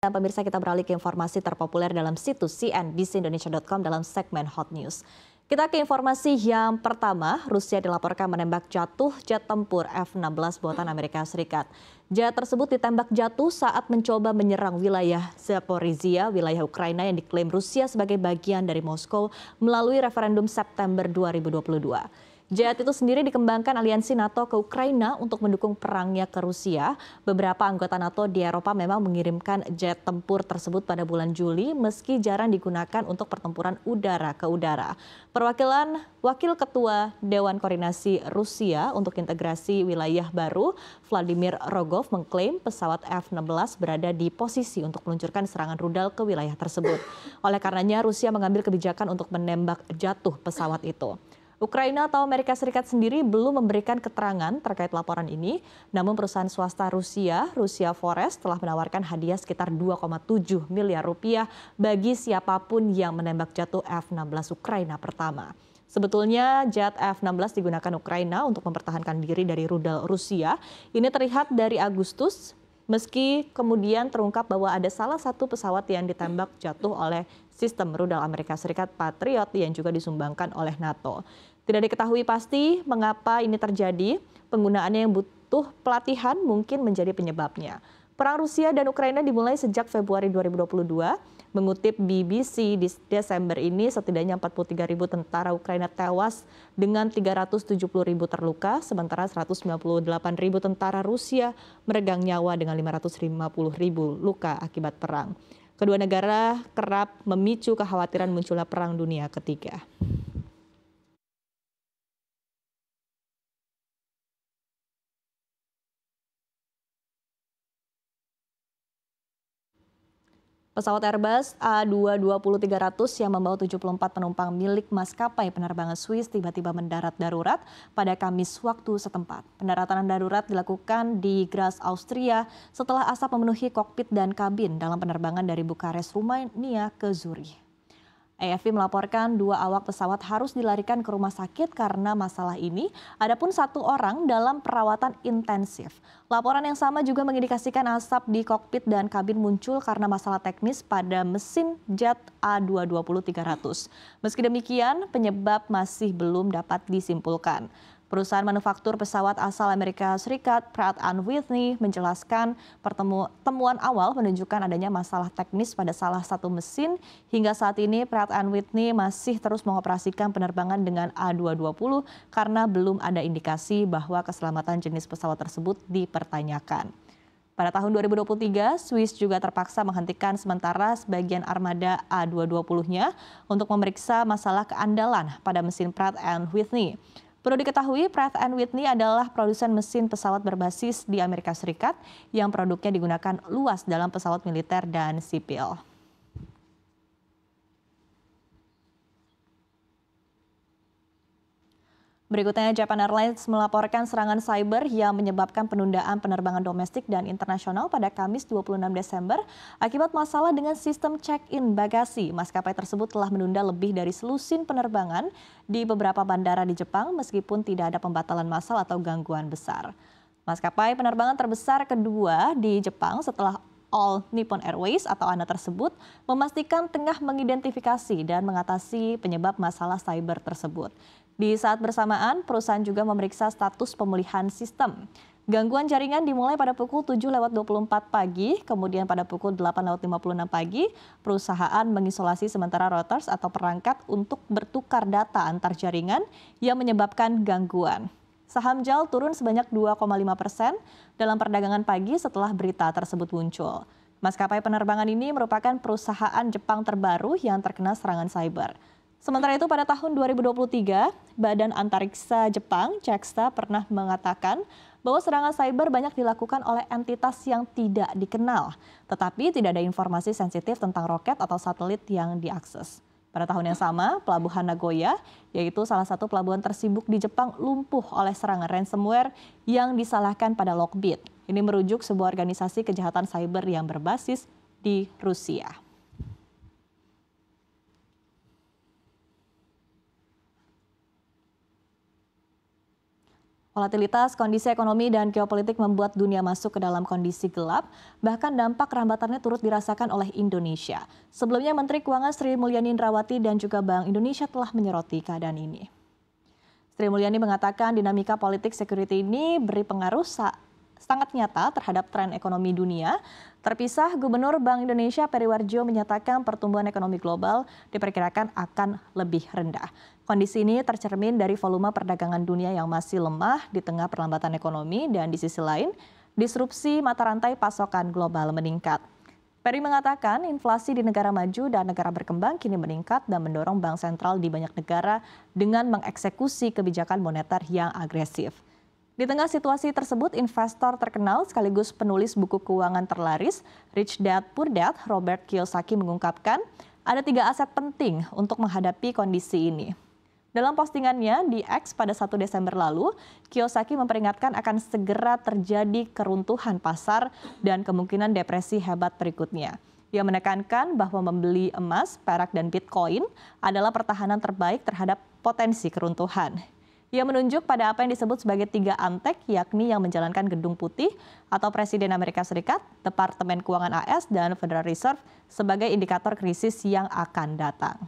Dan pemirsa, kita beralih ke informasi terpopuler dalam situs cnbcindonesia.com dalam segmen Hot News. Kita ke informasi yang pertama, Rusia dilaporkan menembak jatuh jet tempur F-16 buatan Amerika Serikat. Jet tersebut ditembak jatuh saat mencoba menyerang wilayah Zaporizhia, wilayah Ukraina yang diklaim Rusia sebagai bagian dari Moskow melalui referendum September 2022. Jet itu sendiri dikembangkan aliansi NATO ke Ukraina untuk mendukung perangnya ke Rusia. Beberapa anggota NATO di Eropa memang mengirimkan jet tempur tersebut pada bulan Juli meski jarang digunakan untuk pertempuran udara ke udara. Perwakilan Wakil Ketua Dewan Koordinasi Rusia untuk Integrasi Wilayah Baru, Vladimir Rogov, mengklaim pesawat F-16 berada di posisi untuk meluncurkan serangan rudal ke wilayah tersebut. Oleh karenanya Rusia mengambil kebijakan untuk menembak jatuh pesawat itu. Ukraina atau Amerika Serikat sendiri belum memberikan keterangan terkait laporan ini, namun perusahaan swasta Rusia Forest telah menawarkan hadiah sekitar 2,7 miliar rupiah bagi siapapun yang menembak jatuh F-16 Ukraina pertama. Sebetulnya jet F-16 digunakan Ukraina untuk mempertahankan diri dari rudal Rusia. Ini terlihat dari Agustus, meski kemudian terungkap bahwa ada salah satu pesawat yang ditembak jatuh oleh sistem rudal Amerika Serikat Patriot yang juga disumbangkan oleh NATO. Tidak diketahui pasti mengapa ini terjadi, penggunaannya yang butuh pelatihan mungkin menjadi penyebabnya. Perang Rusia dan Ukraina dimulai sejak Februari 2022. Mengutip BBC di Desember ini setidaknya 43.000 tentara Ukraina tewas dengan 370.000 terluka, sementara 198.000 tentara Rusia meregang nyawa dengan 550.000 luka akibat perang. Kedua negara kerap memicu kekhawatiran munculnya Perang Dunia Ketiga. Pesawat Airbus A220-300 yang membawa 74 penumpang milik maskapai penerbangan Swiss tiba-tiba mendarat darurat pada Kamis waktu setempat. Pendaratan darurat dilakukan di Graz, Austria setelah asap memenuhi kokpit dan kabin dalam penerbangan dari Bukares, Rumania ke Zurich. AFP melaporkan 2 awak pesawat harus dilarikan ke rumah sakit karena masalah ini. Adapun 1 orang dalam perawatan intensif. Laporan yang sama juga mengindikasikan asap di kokpit dan kabin muncul karena masalah teknis pada mesin jet A220-300. Meski demikian, penyebab masih belum dapat disimpulkan. Perusahaan manufaktur pesawat asal Amerika Serikat, Pratt & Whitney, menjelaskan temuan awal menunjukkan adanya masalah teknis pada salah satu mesin. Hingga saat ini, Pratt & Whitney masih terus mengoperasikan penerbangan dengan A220 karena belum ada indikasi bahwa keselamatan jenis pesawat tersebut dipertanyakan. Pada tahun 2023, Swiss juga terpaksa menghentikan sementara sebagian armada A220-nya untuk memeriksa masalah keandalan pada mesin Pratt & Whitney. Perlu diketahui, Pratt & Whitney adalah produsen mesin pesawat berbasis di Amerika Serikat yang produknya digunakan luas dalam pesawat militer dan sipil. Berikutnya, Japan Airlines melaporkan serangan cyber yang menyebabkan penundaan penerbangan domestik dan internasional pada Kamis 26 Desember akibat masalah dengan sistem check-in bagasi. Maskapai tersebut telah menunda lebih dari selusin penerbangan di beberapa bandara di Jepang meskipun tidak ada pembatalan massal atau gangguan besar. Maskapai penerbangan terbesar kedua di Jepang setelah All Nippon Airways atau ANA tersebut memastikan tengah mengidentifikasi dan mengatasi penyebab masalah cyber tersebut. Di saat bersamaan, perusahaan juga memeriksa status pemulihan sistem. Gangguan jaringan dimulai pada pukul 7.24 pagi, kemudian pada pukul 8.56 pagi, perusahaan mengisolasi sementara routers atau perangkat untuk bertukar data antar jaringan yang menyebabkan gangguan. Saham JAL turun sebanyak 2,5% dalam perdagangan pagi setelah berita tersebut muncul. Maskapai penerbangan ini merupakan perusahaan Jepang terbaru yang terkena serangan cyber. Sementara itu pada tahun 2023, Badan Antariksa Jepang, JAXA, pernah mengatakan bahwa serangan cyber banyak dilakukan oleh entitas yang tidak dikenal. Tetapi tidak ada informasi sensitif tentang roket atau satelit yang diakses. Pada tahun yang sama, Pelabuhan Nagoya, yaitu salah satu pelabuhan tersibuk di Jepang, lumpuh oleh serangan ransomware yang disalahkan pada Lockbit. Ini merujuk sebuah organisasi kejahatan cyber yang berbasis di Rusia. Volatilitas kondisi ekonomi dan geopolitik membuat dunia masuk ke dalam kondisi gelap, bahkan dampak rambatannya turut dirasakan oleh Indonesia. Sebelumnya Menteri Keuangan Sri Mulyani Indrawati dan juga Bank Indonesia telah menyoroti keadaan ini. Sri Mulyani mengatakan dinamika politik security ini beri pengaruh sangat nyata terhadap tren ekonomi dunia. Terpisah, Gubernur Bank Indonesia Peri Warjio menyatakan pertumbuhan ekonomi global diperkirakan akan lebih rendah. Kondisi ini tercermin dari volume perdagangan dunia yang masih lemah di tengah perlambatan ekonomi dan di sisi lain, disrupsi mata rantai pasokan global meningkat. Peri mengatakan inflasi di negara maju dan negara berkembang kini meningkat dan mendorong bank sentral di banyak negara dengan mengeksekusi kebijakan moneter yang agresif. Di tengah situasi tersebut, investor terkenal sekaligus penulis buku keuangan terlaris, Rich Dad Poor Dad, Robert Kiyosaki mengungkapkan ada 3 aset penting untuk menghadapi kondisi ini. Dalam postingannya di X pada 1 Desember lalu, Kiyosaki memperingatkan akan segera terjadi keruntuhan pasar dan kemungkinan depresi hebat berikutnya. Ia menekankan bahwa membeli emas, perak, dan Bitcoin adalah pertahanan terbaik terhadap potensi keruntuhan. Ia menunjuk pada apa yang disebut sebagai 3 antek, yakni yang menjalankan Gedung Putih atau Presiden Amerika Serikat, Departemen Keuangan AS, dan Federal Reserve sebagai indikator krisis yang akan datang.